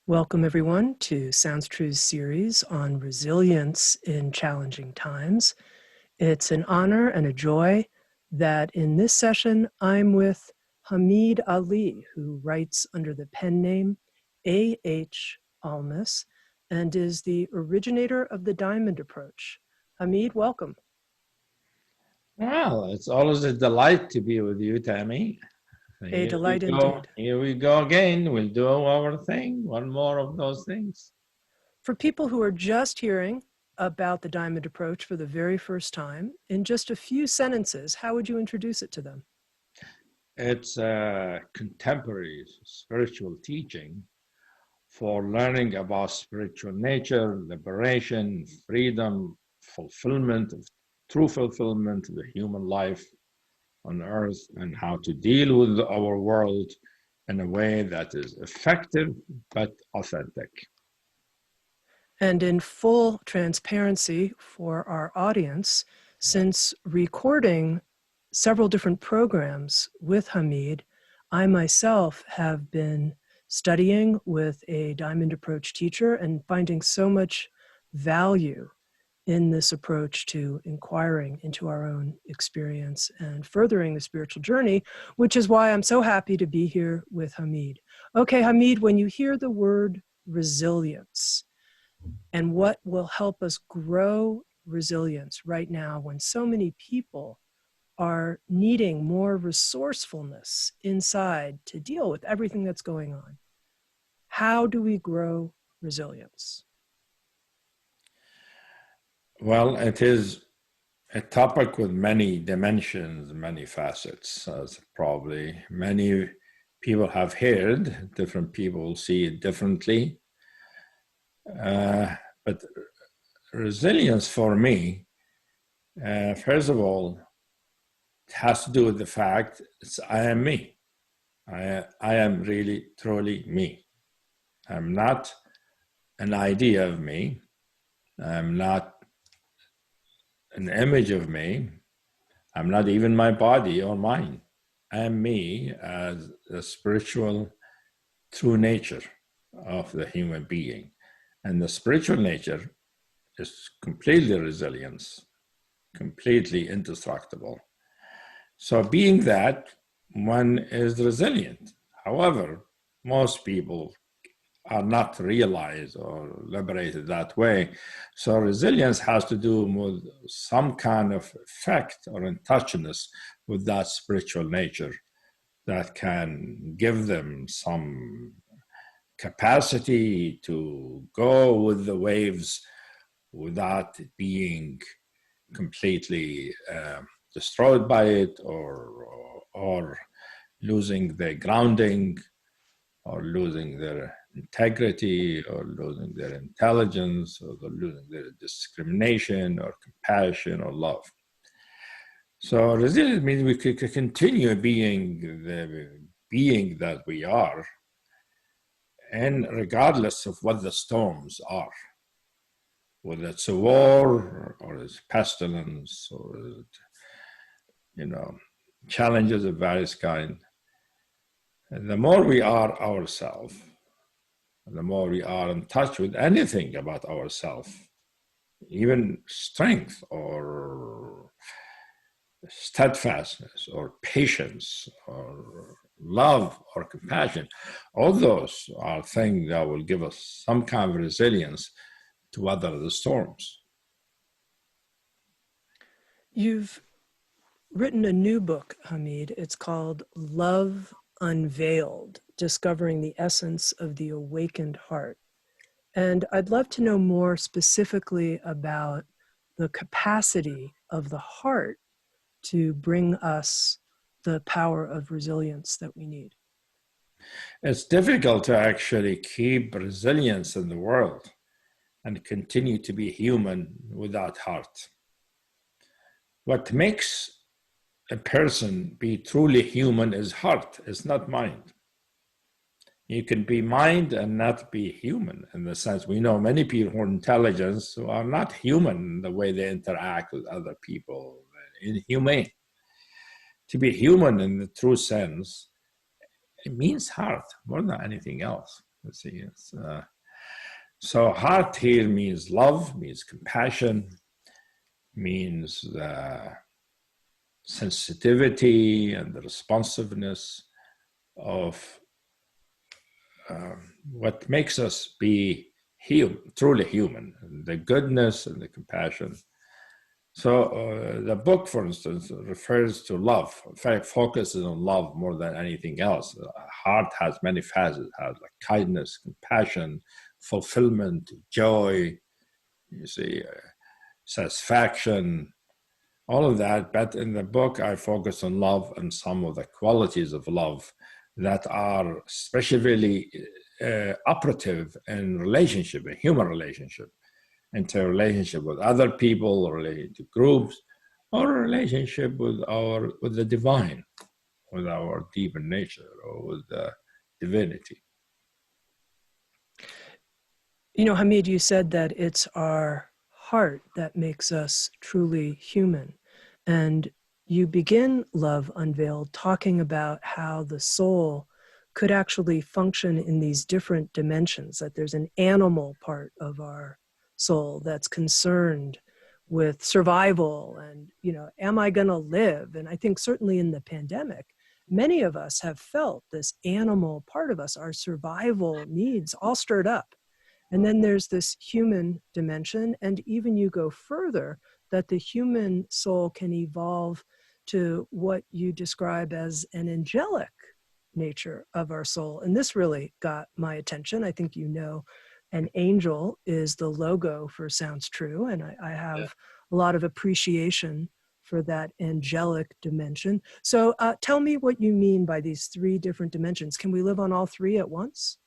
Welcome, everyone, to Sounds True's series on resilience in challenging times. It's an honor and a joy that in this session, I'm with Hameed Ali, who writes under the pen name A.H.Almaas and is the originator of the diamond approach. Hameed, welcome. Well, it's always a delight to be with you, Tami. A delight indeed. Here we go again. We'll do our thing. One more of those things. For people who are just hearing about the diamond approach for the very first time, in just a few sentences, how would you introduce it to them? It's a contemporary spiritual teaching for learning about spiritual nature, liberation, freedom, fulfillment, true fulfillment of the human life on earth, and how to deal with our world in a way that is effective but authentic. And in full transparency for our audience, since recording several different programs with Hameed, I myself have been studying with a diamond approach teacher and finding so much value in this approach to inquiring into our own experience and furthering the spiritual journey, which is why I'm so happy to be here with Hameed. Okay, Hameed, when you hear the word resilience and what will help us grow resilience right now when so many people are needing more resourcefulness inside to deal with everything that's going on, how do we grow resilience? Well, it is a topic with many dimensions, many facets, as probably many people have heard. Different people see it differently. But resilience for me, first of all, it has to do with the fact that I am me. I am really, truly me. I'm not an idea of me. I'm not an image of me. I'm not even my body or mind. I am me as a spiritual true nature of the human being. And the spiritual nature is completely resilient, completely indestructible. So being that, one is resilient. However, most people are not realized or liberated that way. So resilience has to do with some kind of effect or in touchness with that spiritual nature that can give them some capacity to go with the waves without being completely destroyed by it or losing their grounding or losing their integrity or losing their intelligence or losing their discrimination or compassion or love. So resilience means we could continue being the being that we are, and regardless of what the storms are, whether it's a war or it's pestilence or challenges of various kind. And the more we are ourselves, the more we are in touch with anything about ourselves, even strength or steadfastness or patience or love or compassion, all those are things that will give us some kind of resilience to weather the storms. You've written a new book, Hameed. It's called Love Unveiled, Discovering the Essence of the Awakened Heart. And I'd love to know more specifically about the capacity of the heart to bring us the power of resilience that we need. It's difficult to actually keep resilience in the world and continue to be human without heart. What makes a person be truly human is heart, it's not mind. You can be mind and not be human in the sense we know many people who are intelligent who are not human in the way they interact with other people, inhumane. To be human in the true sense, it means heart more than anything else. Let's see. So heart here means love, means compassion, means sensitivity and the responsiveness of what makes us be truly human, the goodness and the compassion. So the book, for instance, refers to love. In fact, focuses on love more than anything else. Heart has many facets. It has like kindness, compassion, fulfillment, joy, you see, satisfaction, all of that. But in the book, I focus on love and some of the qualities of love that are especially operative in relationship, a human relationship, into a relationship with other people, or related to groups, or a relationship with the divine, with our deeper nature, or with the divinity. You know, Hameed, you said that it's our heart that makes us truly human. And you begin Love Unveiled talking about how the soul could actually function in these different dimensions, that there's an animal part of our soul that's concerned with survival and, you know, am I going to live? And I think certainly in the pandemic, many of us have felt this animal part of us, our survival needs all stirred up. And then there's this human dimension, and even you go further, that the human soul can evolve to what you describe as an angelic nature of our soul. And this really got my attention. I think you know an angel is the logo for Sounds True, and I have a lot of appreciation for that angelic dimension. So tell me what you mean by these three different dimensions. Can we live on all three at once?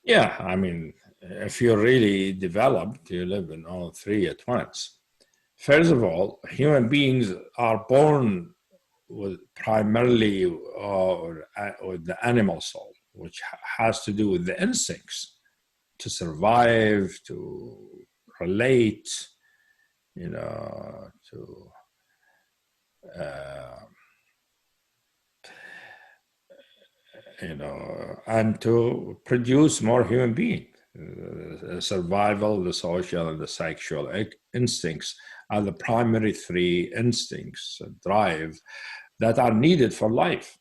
Yeah, I mean, if you're really developed, you live in all three at once. First of all, human beings are born with primarily with the animal soul, which has to do with the instincts to survive, to relate, you know, to and to produce more human beings. Survival, the social, and the sexual instincts are the primary three instincts, drive, that are needed for life.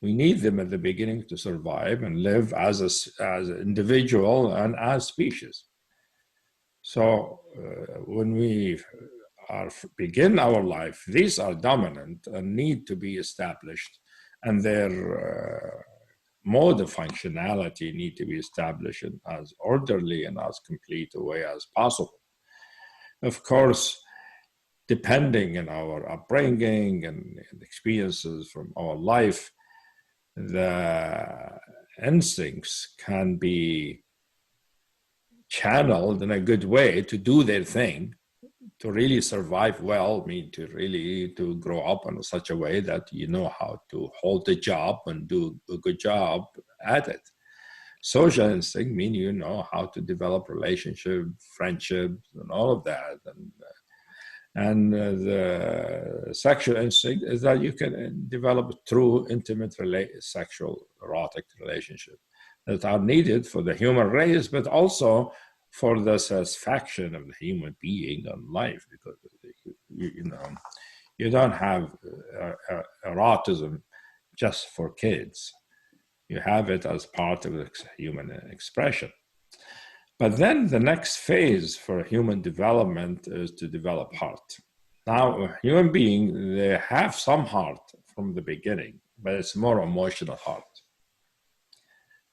We need them at the beginning to survive and live as an individual and as species. So when we begin our life, these are dominant and need to be established, and their mode of functionality need to be established in as orderly and as complete a way as possible. Of course, depending on our upbringing and experiences from our life, the instincts can be channeled in a good way to do their thing, to really survive well, to grow up in such a way that you know how to hold the job and do a good job at it. Social instinct mean you know how to develop relationship, friendships, and all of that. And the sexual instinct is that you can develop true, intimate, sexual, erotic relationship that are needed for the human race, but also for the satisfaction of the human being and life, because you don't have erotism just for kids. You have it as part of the human expression. But then the next phase for human development is to develop heart. Now, a human being, they have some heart from the beginning, but it's more emotional heart.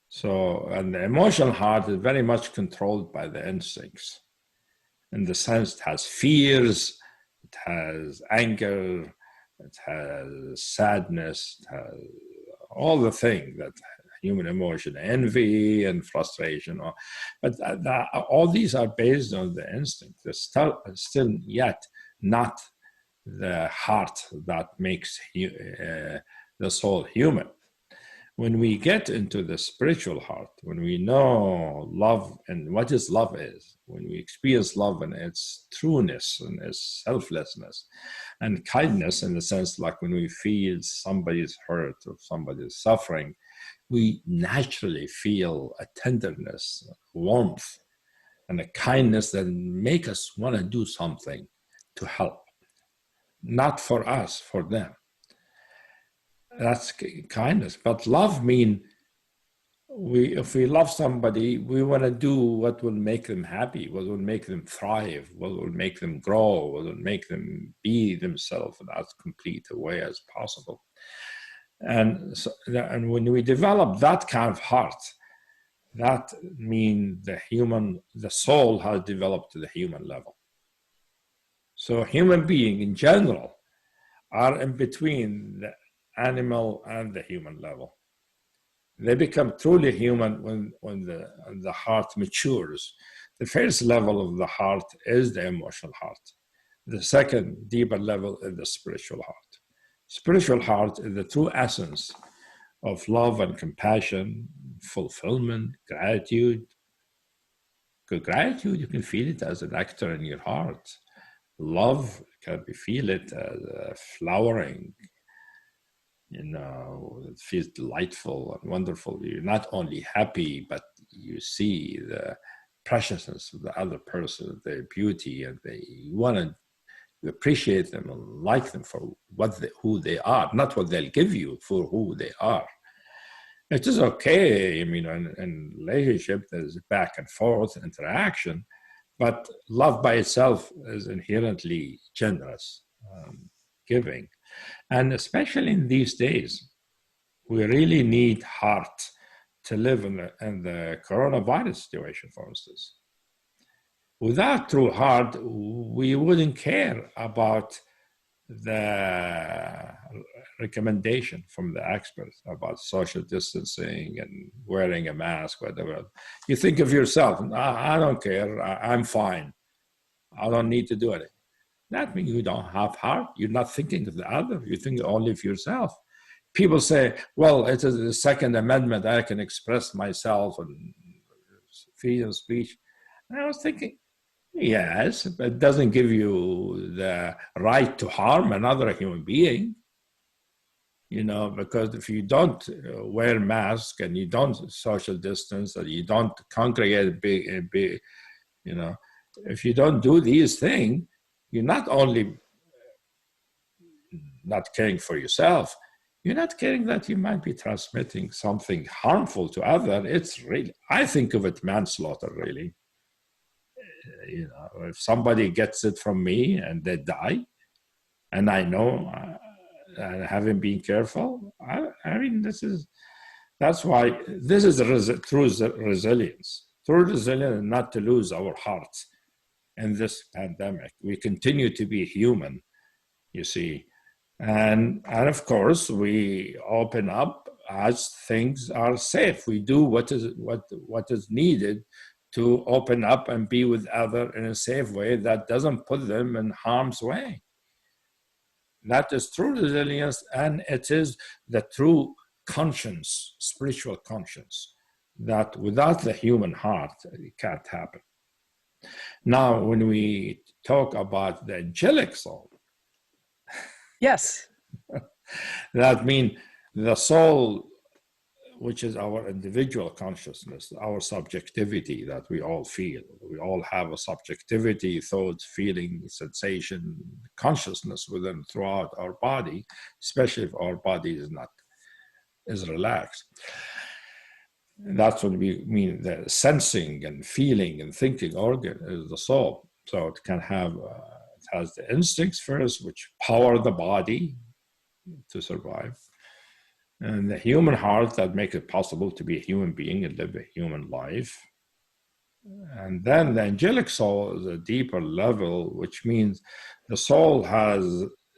So, and the emotional heart is very much controlled by the instincts. In the sense, it has fears, it has anger, it has sadness, it has all the things that human emotion, envy and frustration. But all these are based on the instinct. They're still yet not the heart that makes the soul human. When we get into the spiritual heart, when we know love and what love is, when we experience love and its trueness and its selflessness and kindness, in the sense like when we feel somebody's hurt or somebody's suffering, we naturally feel a tenderness, warmth, and a kindness that make us want to do something to help. Not for us, for them. That's kindness. But love means if we love somebody, we want to do what will make them happy, what will make them thrive, what will make them grow, what will make them be themselves in as complete a way as possible. And when we develop that kind of heart, that means the soul has developed to the human level. So human being in general are in between the animal and the human level. They become truly human when the heart matures. The first level of the heart is the emotional heart. The second, deeper level is the spiritual heart. Spiritual heart is the true essence of love and compassion, fulfillment, gratitude. Because gratitude, you can feel it as a nectar in your heart. Love, can be feel it as a flowering. It feels delightful and wonderful. You're not only happy, but you see the preciousness of the other person, their beauty, and you want to appreciate them and like them for who they are, not what they'll give you, for who they are. It is okay, in relationship, there's back and forth interaction, but love by itself is inherently generous, giving. And especially in these days, we really need heart to live in the coronavirus situation, for instance. Without true heart, we wouldn't care about the recommendation from the experts about social distancing and wearing a mask, whatever. You think of yourself, I don't care, I'm fine. I don't need to do it. That means you don't have heart. You're not thinking of the other. You think only of yourself. People say, well, it is the Second Amendment. I can express myself and freedom of speech. And I was thinking, yes, but it doesn't give you the right to harm another human being. Because if you don't wear masks and you don't social distance and you don't congregate big, if you don't do these things, you're not only not caring for yourself, you're not caring that you might be transmitting something harmful to others. It's really, I think of it manslaughter, really. If somebody gets it from me and they die, and I know I haven't been careful, that's why this is true resilience. True resilience, not to lose our hearts in this pandemic. We continue to be human, you see. And of course, we open up as things are safe. We do what is needed to open up and be with others in a safe way that doesn't put them in harm's way. That is true resilience, and it is the true conscience, spiritual conscience, that without the human heart, it can't happen. Now, when we talk about the angelic soul, yes, that means the soul, which is our individual consciousness, our subjectivity that we all feel. We all have a subjectivity, thought, feeling, sensation, consciousness within throughout our body, especially if our body is relaxed. That's what we mean. The sensing and feeling and thinking organ is the soul. So it can have, it has the instincts first, which power the body to survive. And the human heart that makes it possible to be a human being and live a human life. And then the angelic soul is a deeper level, which means the soul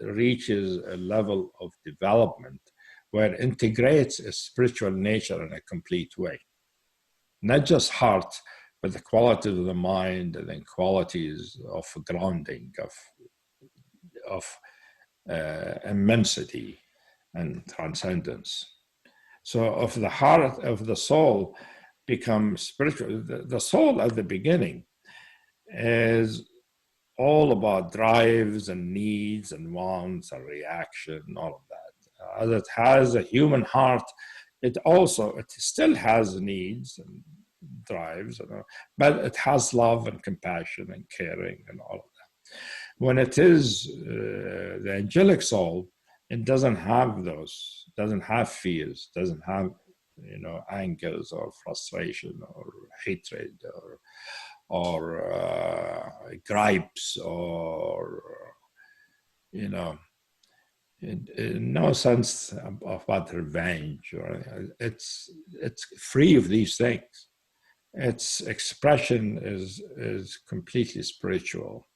reaches a level of development where it integrates a spiritual nature in a complete way. Not just heart, but the qualities of the mind and the qualities of grounding, of immensity and transcendence. So if the heart of the soul becomes spiritual, the soul at the beginning is all about drives and needs and wants and reaction and all of that. As it has a human heart it still has needs and drives, but it has love and compassion and caring and all of that. When it is the angelic soul, it doesn't have those, doesn't have fears, doesn't have angers or frustration or hatred or gripes or in no sense about revenge, or it's free of these things. Its expression is completely spiritual.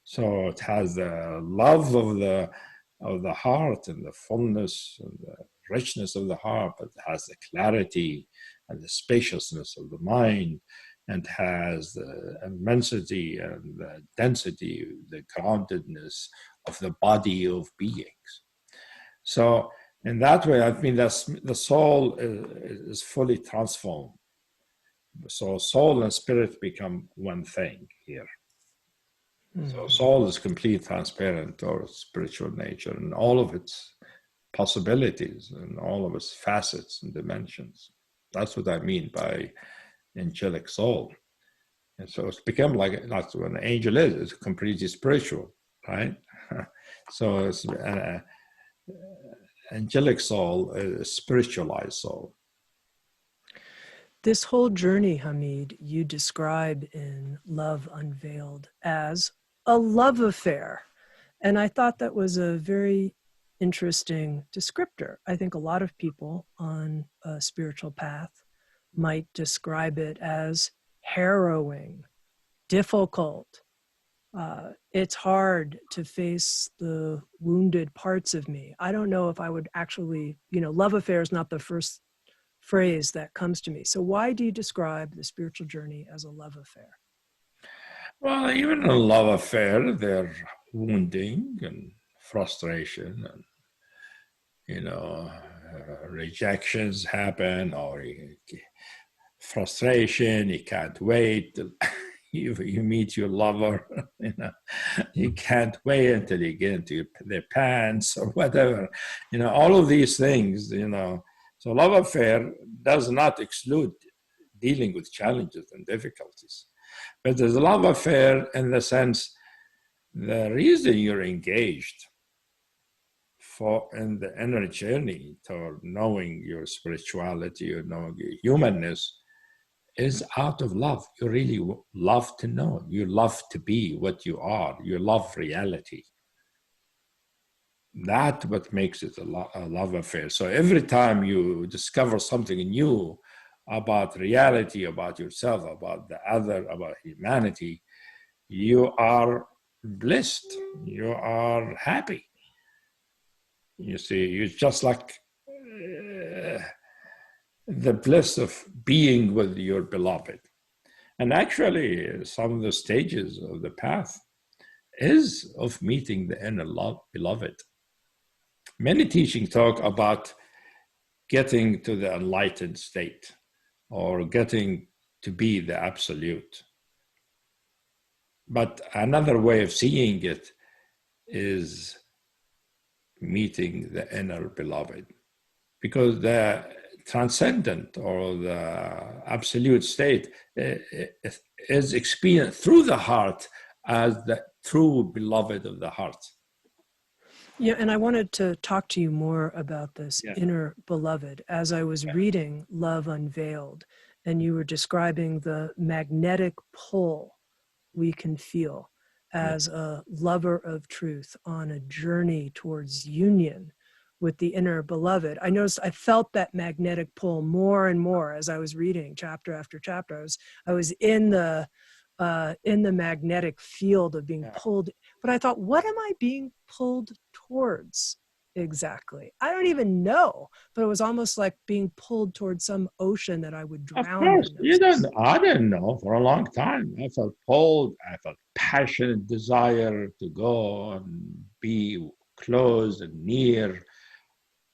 So it has the love of the heart and the fullness and the richness of the heart. It has the clarity and the spaciousness of the mind, and has the immensity and the density, the groundedness of the body of beings. So in that way, I mean, the soul is fully transformed. So soul and spirit become one thing here. So soul is completely transparent or spiritual nature and all of its possibilities and all of its facets and dimensions. That's what I mean by angelic soul. And so it's become that's what an angel is. It's completely spiritual, right? So it's angelic soul is a spiritualized soul. This whole journey, Hameed, you describe in Love Unveiled as a love affair. And I thought that was a very interesting descriptor. I think a lot of people on a spiritual path might describe it as harrowing, difficult. It's hard to face the wounded parts of me. I don't know if I would actually, love affair is not the first phrase that comes to me. So why do you describe the spiritual journey as a love affair? Well, even in a love affair, there's wounding and frustration and, rejections happen, or frustration, you can't wait till you meet your lover, you can't wait until you get into their pants or whatever, all of these things, So love affair does not exclude dealing with challenges and difficulties. But there's a love affair in the sense, the reason you're engaged in the inner journey toward knowing your spirituality or knowing your humanness is out of love. You really love to know. You love to be what you are. You love reality. That's what makes it a love affair. So every time you discover something new about reality, about yourself, about the other, about humanity, you are blessed. You are happy. You see, you're just like the bliss of being with your beloved. And actually, some of the stages of the path is of meeting the inner beloved. Many teachings talk about getting to the enlightened state or getting to be the absolute. But another way of seeing it is meeting the inner beloved, because the transcendent or the absolute state is experienced through the heart as the true beloved of the heart. Yeah, and I wanted to talk to you more about this inner beloved. As I was reading Love Unveiled, and you were describing the magnetic pull we can feel as a lover of truth on a journey towards union with the inner beloved. I noticed I felt that magnetic pull more and more as I was reading chapter after chapter. I was in the magnetic field of being pulled, but I thought, what am I being pulled towards exactly? I don't even know, but it was almost like being pulled towards some ocean that I would drown in. Of course, I didn't know for a long time. I felt pulled. I felt passionate desire to go and be close and near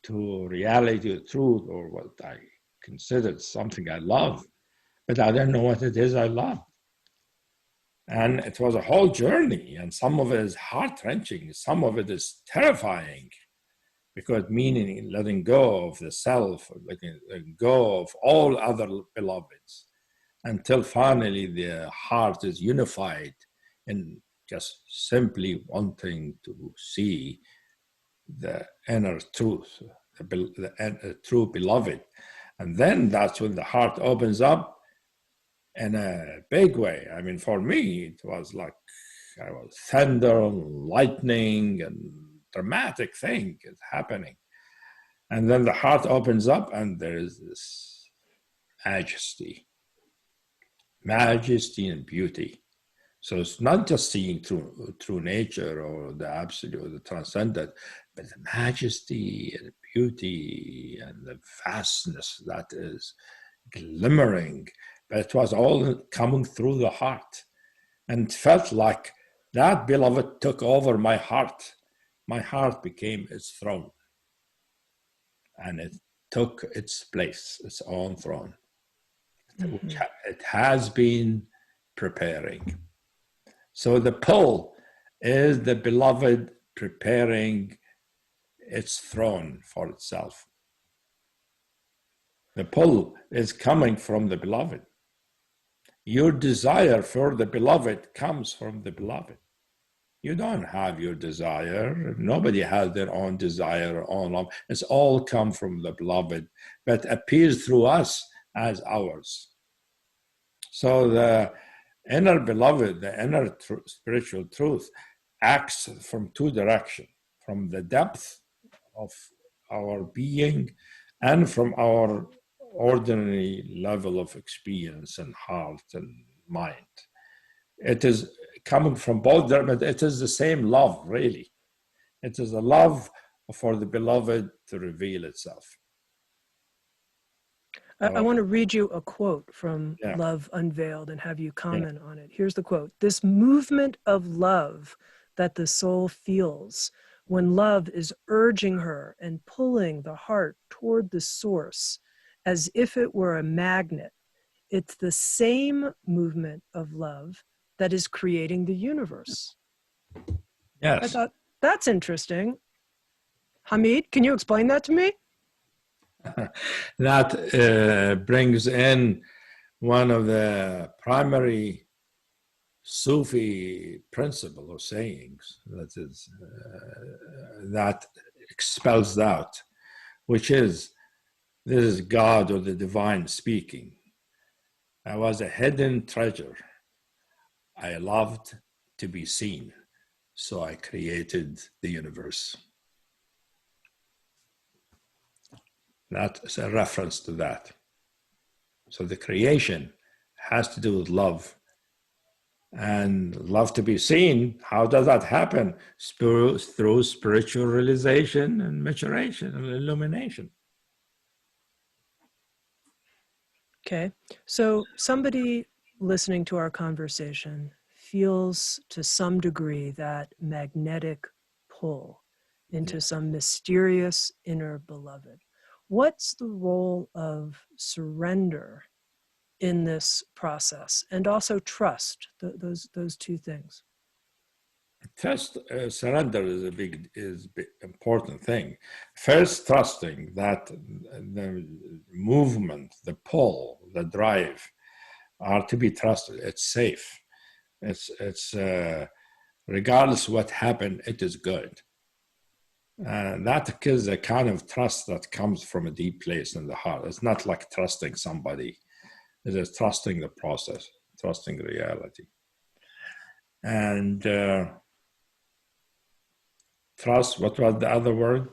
to reality, or truth, or what I considered something I love, but I didn't know what it is I love. And it was a whole journey, and some of it is heart-wrenching, some of it is terrifying. because meaning letting go of the self, letting go of all other beloveds, until finally the heart is unified in just simply wanting to see the inner truth, the true beloved. And then that's when the heart opens up in a big way. I mean, for me, it was like thunder, lightning, and dramatic thing is happening. And then the heart opens up and there is this majesty and beauty. So it's not just seeing through nature or the absolute or the transcendent, but the majesty and beauty and the vastness that is glimmering. But it was all coming through the heart, and it felt like that beloved took over my heart. My heart became its throne, and it took its place, its own throne, which it has been preparing. So the pull is the beloved preparing its throne for itself. The pull is coming from the beloved. Your desire for the beloved comes from the beloved. You don't have your desire. Nobody has their own desire or own love. It's all come from the beloved, but appears through us as ours. So the inner beloved, the inner spiritual truth, acts from two directions, from the depth of our being and from our ordinary level of experience and heart and mind. It is coming from both there, but it is the same love, really. It is a love for the beloved to reveal itself. I want to read you a quote from Love Unveiled and have you comment on it. Here's the quote. "This movement of love that the soul feels when love is urging her and pulling the heart toward the source as if it were a magnet, it's the same movement of love that is creating the universe." Yes. I thought, that's interesting. Hameed, can you explain that to me? That brings in one of the primary Sufi principle or sayings that is that expels doubt, which is, this is God or the divine speaking. I was a hidden treasure. I loved to be seen, so I created the universe. That's a reference to that. So the creation has to do with love. And love to be seen, how does that happen? Through spiritual realization and maturation and illumination. Okay, so somebody listening to our conversation feels to some degree that magnetic pull into some mysterious inner beloved. What's the role of surrender in this process, and also trust, those two things? Trust, surrender is important thing. First, trusting that the movement, the pull, the drive are to be trusted. It's safe. It's regardless what happened, it is good. That is a kind of trust that comes from a deep place in the heart. It's not like trusting somebody. It is trusting the process, trusting reality. And trust, what was the other word?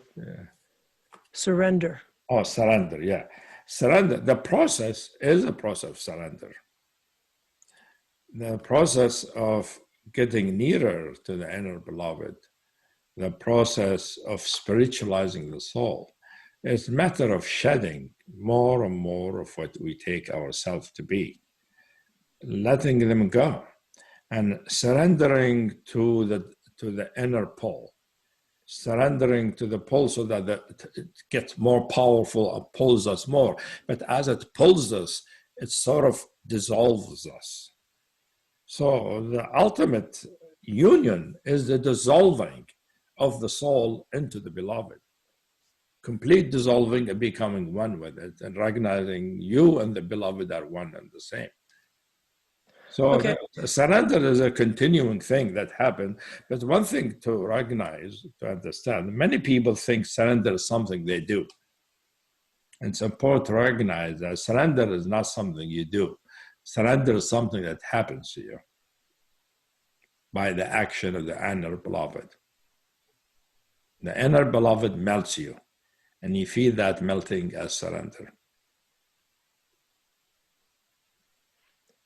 Surrender. Oh, surrender, yeah. Surrender, the process is a process of surrender. The process of getting nearer to the inner beloved, the process of spiritualizing the soul, is a matter of shedding more and more of what we take ourselves to be, letting them go, and surrendering to the inner pull, surrendering to the pull so that it gets more powerful and pulls us more. But as it pulls us, it sort of dissolves us. So the ultimate union is the dissolving of the soul into the beloved. complete dissolving and becoming one with it, and recognizing you and the beloved are one and the same. So Okay. the surrender is a continuing thing that happens. But one thing to recognize, to understand, many people think surrender is something they do. And it's important to recognize that surrender is not something you do. Surrender is something that happens to you by the action of the inner beloved. The inner beloved melts you, and you feel that melting as surrender.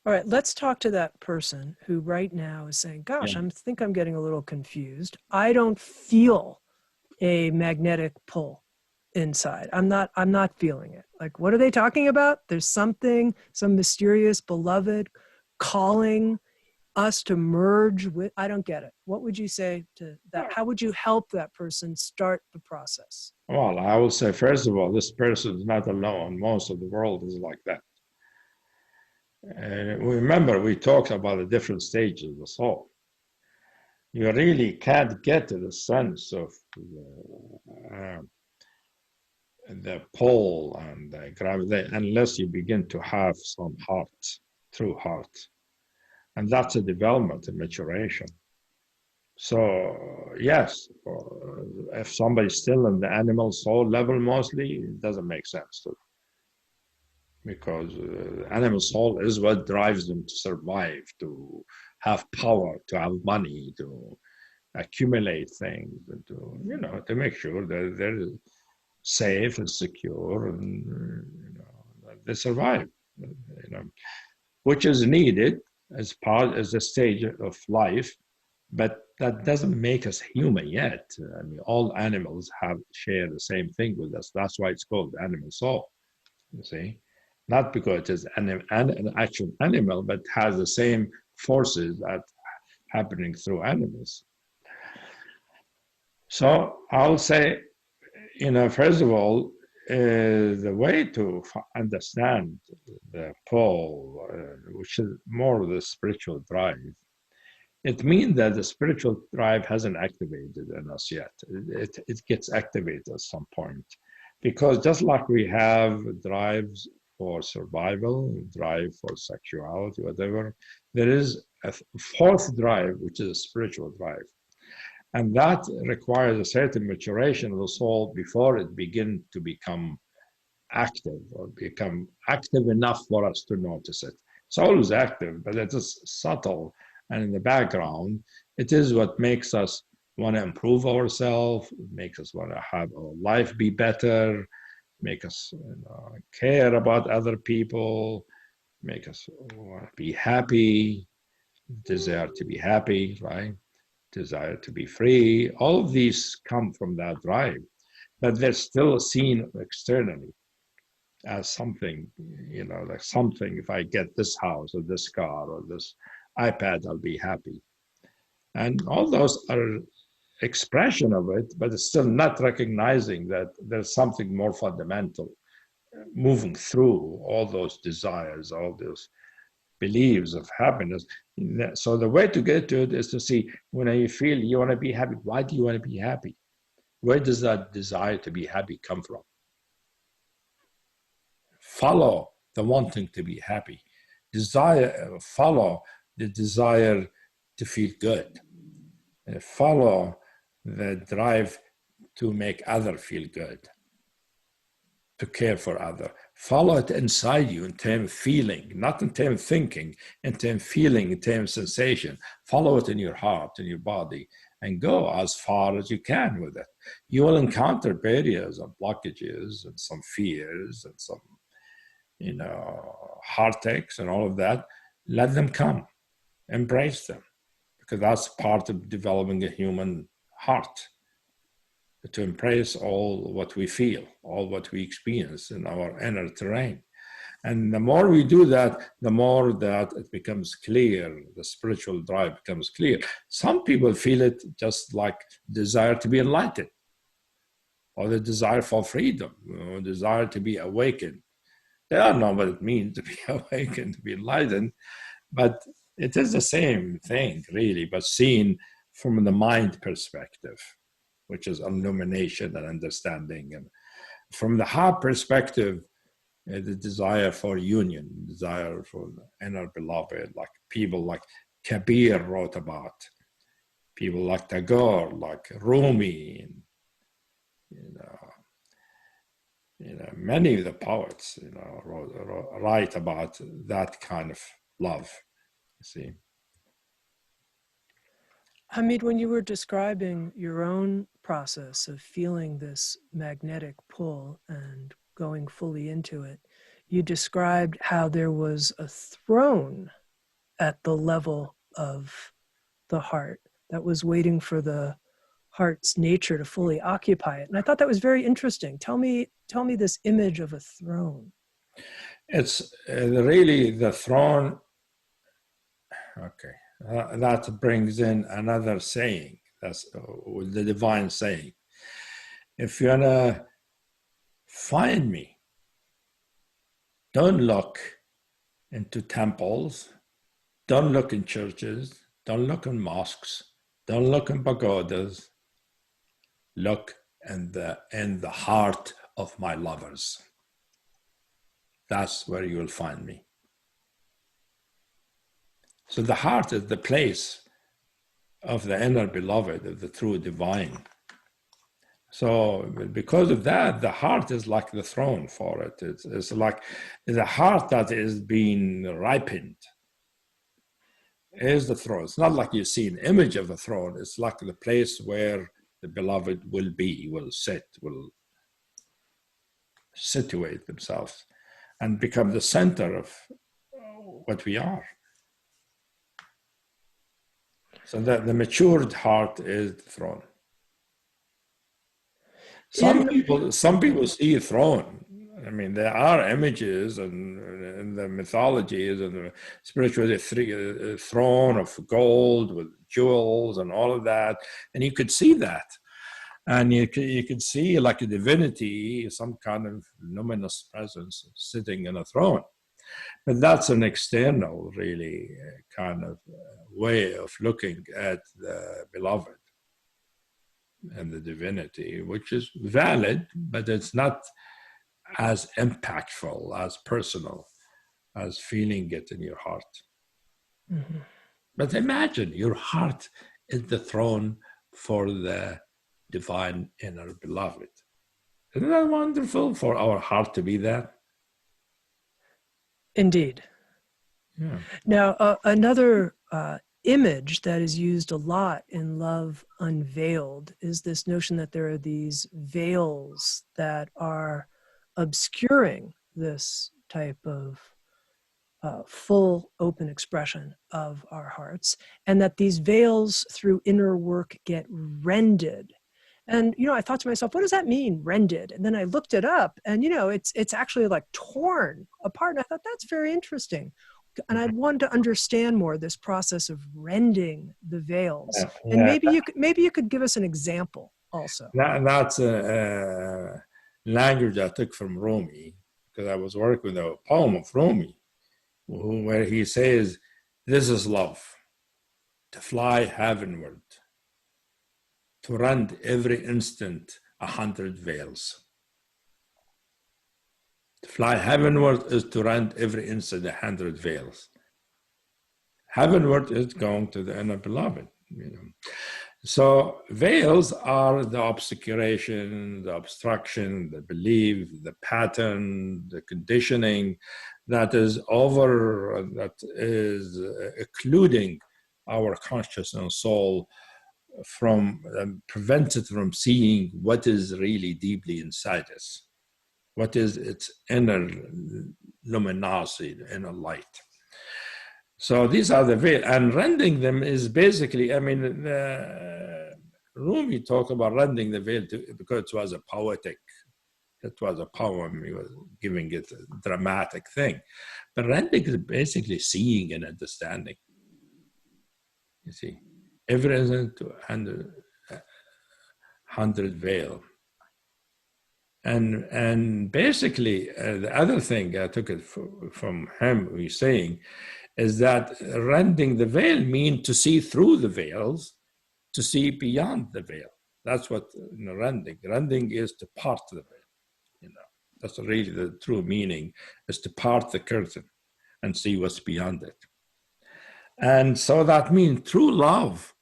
All right, let's talk to that person who right now is saying, gosh, I think I'm getting a little confused. I don't feel a magnetic pull inside. I'm not feeling it. Like, what are they talking about? There's something, some mysterious beloved calling us to merge with. I don't get it. What would you say to that? How would you help that person start the process? Well, I will say, first of all, this person is not alone. Most of the world is like that. And remember, we talked about the different stages of the soul. You really can't get to the sense of the pull and the gravity unless you begin to have some heart, true heart. And that's a development and maturation. So, yes, if somebody's still in the animal soul level mostly, it doesn't make sense to them. Because animal soul is what drives them to survive, to have power, to have money, to accumulate things, and to make sure that they're safe and secure, and they survive. Which is needed as a stage of life, but that doesn't make us human yet. I mean, all animals share the same thing with us. That's why it's called animal soul. You see. Not because it is an actual animal, but has the same forces that happening through animals. So I'll say, first of all, the way to understand the pull, which is more the spiritual drive, it means that the spiritual drive hasn't activated in us yet. It gets activated at some point. Because just like we have drives for survival, drive for sexuality, whatever, there is a fourth drive, which is a spiritual drive. And that requires a certain maturation of the soul before it begins to become active or become active enough for us to notice it. It's always active, but it is subtle and in the background. It is what makes us want to improve ourselves, makes us want to have our life be better, make us care about other people, make us be happy, desire to be happy, right? Desire to be free. All of these come from that drive, but they're still seen externally as something, like something, if I get this house or this car or this iPad, I'll be happy. And all those are expression of it, but it's still not recognizing that there's something more fundamental moving through all those desires, all those beliefs of happiness. So the way to get to it is to see when you feel you want to be happy, why do you want to be happy? Where does that desire to be happy come from? Follow the wanting to be happy. Follow the desire to feel good. Follow the drive to make others feel good, to care for others. Follow it inside you in terms of feeling, not in terms of thinking, in terms of feeling, in terms of sensation. Follow it in your heart, in your body, and go as far as you can with it. You will encounter barriers and blockages and some fears and some, heartaches and all of that. Let them come. Embrace them. Because that's part of developing a human heart, to embrace all what we feel, all what we experience in our inner terrain. And the more we do that, the more that it becomes clear, the spiritual drive becomes clear. Some people feel it just like desire to be enlightened, or the desire for freedom, or desire to be awakened. They don't know what it means to be awakened, to be enlightened, but it is the same thing, really, but seen from the mind perspective, which is illumination and understanding. from the heart perspective, the desire for union, desire for the inner beloved, like people like Kabir wrote about, people like Tagore, like Rumi, and, many of the poets, write about that kind of love. You see. Hameed, when you were describing your own process of feeling this magnetic pull and going fully into it, you described how there was a throne at the level of the heart that was waiting for the heart's nature to fully occupy it. And I thought that was very interesting. Tell me this image of a throne. It's really the throne. Okay. That brings in another saying. That's the divine saying. If you're gonna find me, don't look into temples, don't look in churches, don't look in mosques, don't look in pagodas. Look in the heart of my lovers. That's where you will find me. So the heart is the place of the inner beloved, of the true divine. So because of that, the heart is like the throne for it. It's like the heart that is being ripened is the throne. It's not like you see an image of a throne. It's like the place where the beloved will be, will sit, will situate themselves and become the center of what we are. So that the matured heart is the throne. Some people see a throne. I mean, there are images and the mythologies and the spirituality, a throne of gold with jewels and all of that, and you could see that. And you could see like a divinity, some kind of luminous presence sitting in a throne. But that's an external, really, kind of way of looking at the beloved and the divinity, which is valid, but it's not as impactful, as personal, as feeling it in your heart. Mm-hmm. But imagine your heart is the throne for the divine inner beloved. Isn't that wonderful for our heart to be that? Indeed. Yeah. Now, another image that is used a lot in Love Unveiled is this notion that there are these veils that are obscuring this type of full open expression of our hearts, and that these veils through inner work get rended. And, I thought to myself, what does that mean, rended? And then I looked it up, and, it's actually like torn apart. And I thought, that's very interesting. And I wanted to understand more this process of rending the veils. Yeah. And maybe you could give us an example also. That's a language I took from Rumi, because I was working with a poem of Rumi, where he says, this is love, to fly heavenward, to rend every instant 100 veils. To fly heavenward is to rend every instant 100 veils. Heavenward is going to the inner beloved. So veils are the obscuration, the obstruction, the belief, the pattern, the conditioning that is occluding our consciousness and soul from prevents it from seeing what is really deeply inside us, what is its inner luminosity, inner light. So these are the veil, and rending them is basically, Rumi talked about rending the veil because it was a poetic, it was a poem, he was giving it a dramatic thing. But rending is basically seeing and understanding, you see. Every instant to 100 veil. And basically, the other thing I took it from him, he's saying, is that rending the veil means to see through the veils, to see beyond the veil. That's what rending. Rending is to part the veil. That's really the true meaning, is to part the curtain and see what's beyond it. And so that means true love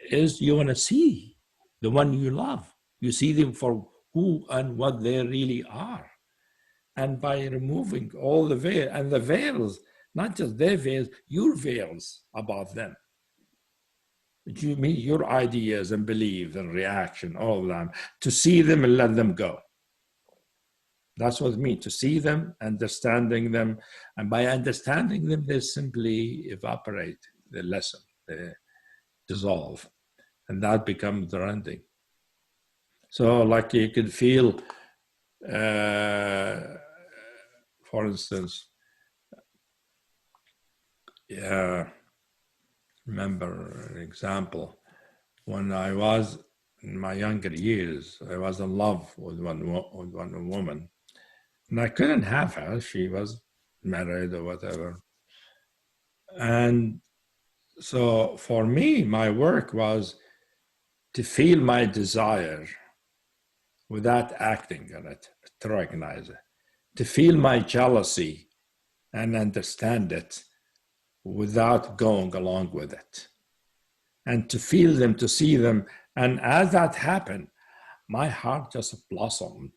is you want to see the one you love. You see them for who and what they really are. And by removing all the veil, and the veils, not just their veils, your veils about them. You mean your ideas and beliefs and reaction, all of them, to see them and let them go. That's what it means, to see them, understanding them. And by understanding them, they simply evaporate, they lessen, they dissolve. And that becomes the ending. So like you could feel, for instance, remember an example. When I was in my younger years, I was in love with one woman. And I couldn't have her. She was married or whatever. And so for me, my work was to feel my desire without acting on it, to recognize it. To feel my jealousy and understand it without going along with it. And to feel them, to see them. And as that happened, my heart just blossomed.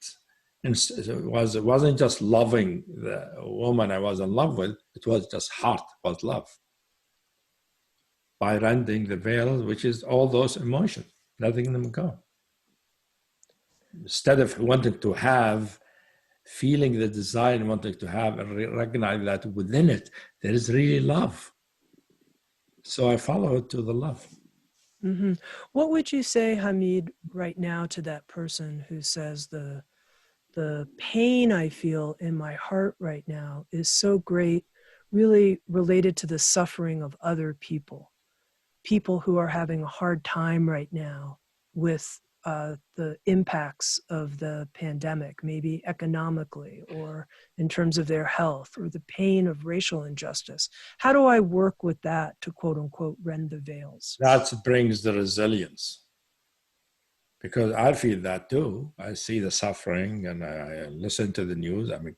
And it wasn't just loving the woman I was in love with, it was just heart was love. By rending the veil, which is all those emotions, letting them go. Instead of wanting to have, feeling the desire and wanting to have, and recognize that within it, there is really love. So I follow it to the love. Mm-hmm. What would you say, Hameed, right now to that person who says the pain I feel in my heart right now is so great, really related to the suffering of other people who are having a hard time right now with the impacts of the pandemic, maybe economically or in terms of their health, or the pain of racial injustice? How do I work with that to, quote unquote, rend the veils? That brings the resilience. Because I feel that too. I see the suffering and I listen to the news. I mean,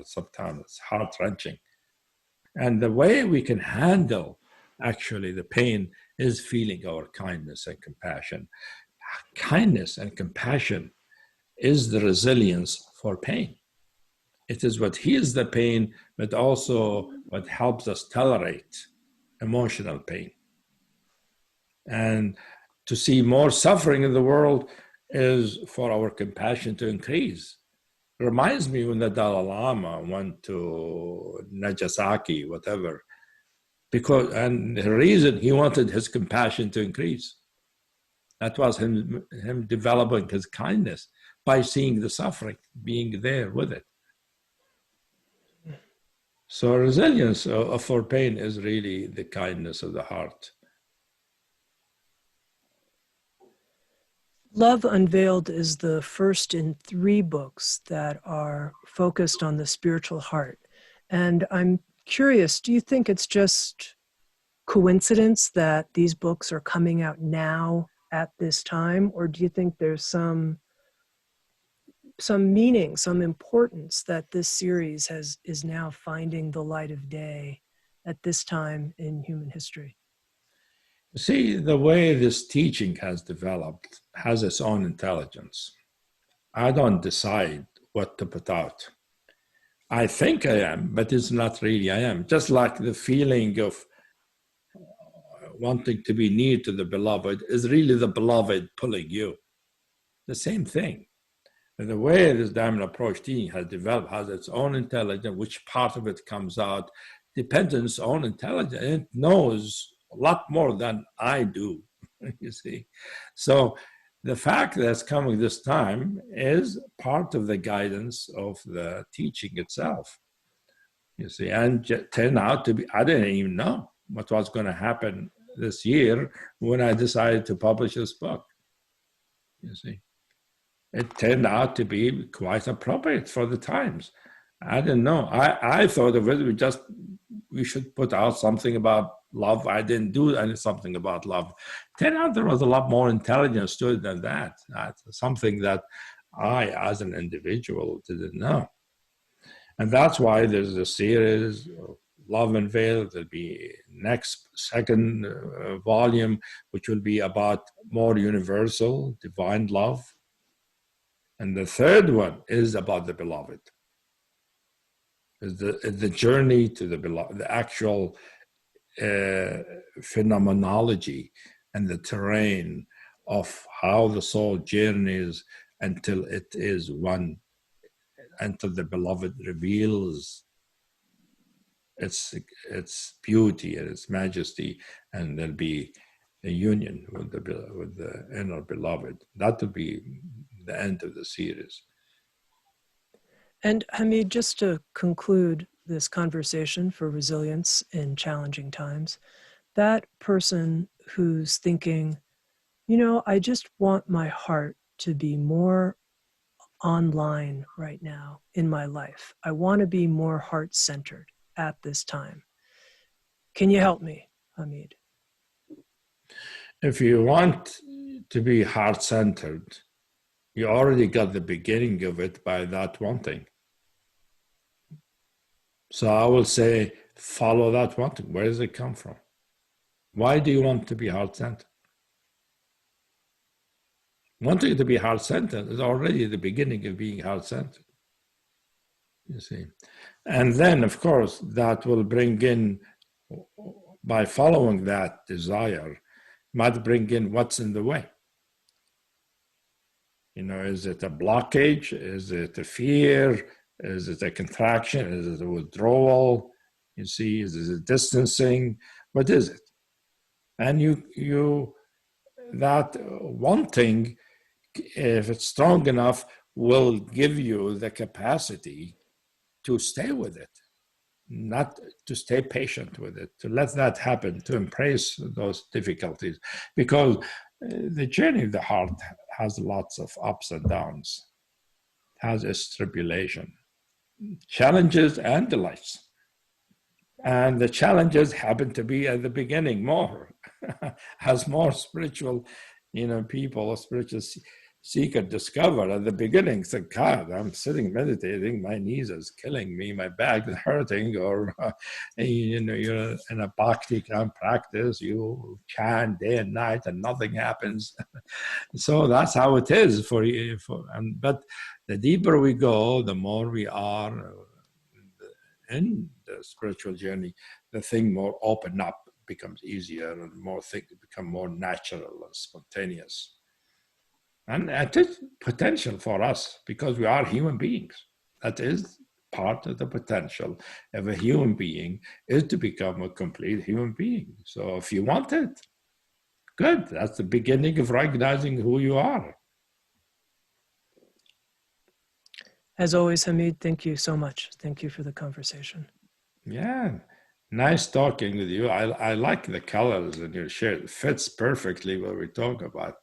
sometimes it's heart-wrenching. And the way we can handle actually the pain is feeling our kindness and compassion. Kindness and compassion is the resilience for pain. It is what heals the pain, but also what helps us tolerate emotional pain. And to see more suffering in the world is for our compassion to increase. It reminds me when the Dalai Lama went to Nagasaki, whatever, and the reason he wanted his compassion to increase. That was him developing his kindness by seeing the suffering, being there with it. So resilience for pain is really the kindness of the heart. Love Unveiled is the first in 3 books that are focused on the spiritual heart. And I'm curious, do you think it's just coincidence that these books are coming out now at this time? Or do you think there's some meaning, some importance that this series is now finding the light of day at this time in human history? See, the way this teaching has developed has its own intelligence. I don't decide what to put out. I think I am, but it's not really I am. Just like the feeling of wanting to be near to the beloved is really the beloved pulling you. The same thing. And the way this diamond approach teaching has developed has its own intelligence. Which part of it comes out depends on its own intelligence. It knows a lot more than I do, you see. So the fact that it's coming this time is part of the guidance of the teaching itself, you see. And it turned out to be, I didn't even know what was going to happen this year when I decided to publish this book, you see. It turned out to be quite appropriate for the times. I didn't know. I thought of it, we should put out something about love. I didn't do something about love. Turned out there was a lot more intelligence to it than that. Something that I, as an individual, didn't know. And that's why there's a series of Love Unveiled. There'll be next second volume, which will be about more universal, divine love. And the third one is about the beloved. Is the journey to the beloved, the actual phenomenology and the terrain of how the soul journeys until it is one, until the beloved reveals its beauty and its majesty, and there'll be a union with the inner beloved. That will be the end of the series. And Hameed, just to conclude this conversation for resilience in challenging times, that person who's thinking, you know, I just want my heart to be more online right now in my life. I want to be more heart-centered at this time. Can you help me, Hameed? If you want to be heart-centered, you already got the beginning of it by that wanting. So I will say, follow that wanting. Where does it come from? Why do you want to be heart-centered? Wanting to be heart-centered is already the beginning of being heart-centered. You see. And then, of course, that will bring in, by following that desire, might bring in what's in the way. You know, is it a blockage? Is it a fear? Is it a contraction? Is it a withdrawal? You see, is it a distancing? What is it? And that wanting, if it's strong enough, will give you the capacity to stay with it, not to stay patient with it, to let that happen, to embrace those difficulties. Because the journey of the heart has lots of ups and downs, has its tribulation, challenges and delights. And the challenges happen to be at the beginning more, as more spiritual, people, spiritual seeker discover at the beginning, say, God, I'm sitting meditating, my knees is killing me, my back is hurting, or you're in a bhakti camp practice, you chant day and night and nothing happens. So that's how it is for you. But the deeper we go, the more we are in the spiritual journey, the thing more open up becomes easier, and more things become more natural and spontaneous. And it is potential for us because we are human beings. That is part of the potential of a human being, is to become a complete human being. So if you want it, good. That's the beginning of recognizing who you are. As always, Hameed, thank you so much. Thank you for the conversation. Yeah, nice talking with you. I like the colors in your shirt. It fits perfectly what we talk about.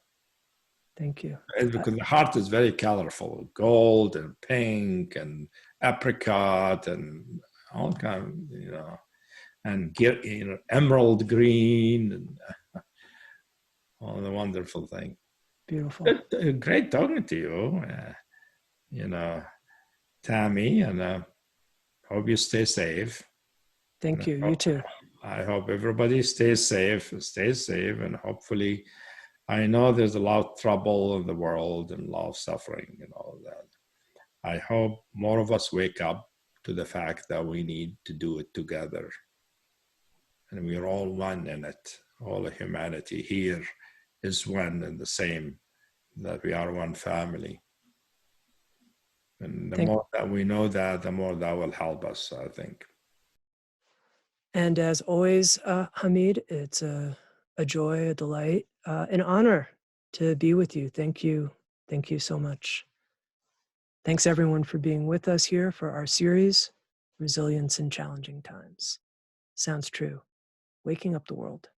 Thank you. Because the heart is very colorful, gold and pink and apricot and all kind of, and emerald green and all the wonderful thing. Beautiful. Great talking to you, Tami, and hope you stay safe. Thank you. You too. I hope everybody stays safe, and hopefully, I know there's a lot of trouble in the world and a lot of suffering and all of that. I hope more of us wake up to the fact that we need to do it together. And we're all one in it. All of humanity here is one and the same, that we are one family. And the more that we know that, the more that will help us, I think. And as always, Hameed, it's a joy, a delight, an honor to be with you. Thank you. Thank you so much. Thanks everyone for being with us here for our series, Resilience in Challenging Times. Sounds true. Waking up the world.